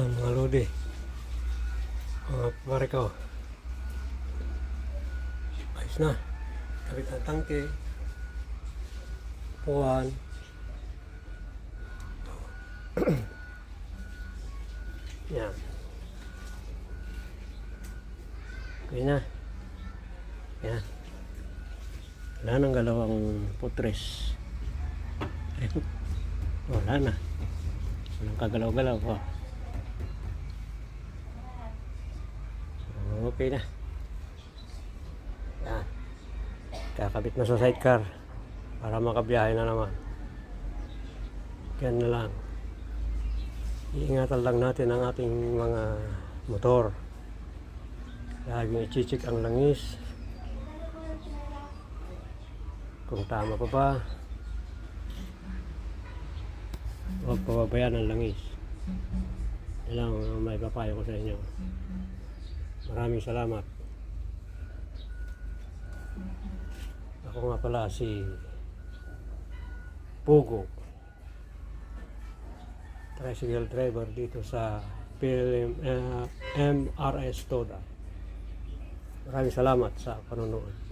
Yan mga lodi, mga marikaw, ayos na, kabit ang tangke, puwan. Yan, okay na. Yan, wala nang galawang putres. Wala na, walang kagalaw-galaw. Okay na. Yan, kakabit na sa sidecar para makabiyahe na naman. Yan na lang, iingatan lang natin ang ating mga motor. Laging i-check ang langis kung tama pa ba. Huwag pababayaan ang langis. Yan lang ang may papayo ko sa inyo. Maraming salamat. Ako nga pala si Pugo, tricycle driver dito sa MRS Toda. Maraming salamat sa panonood.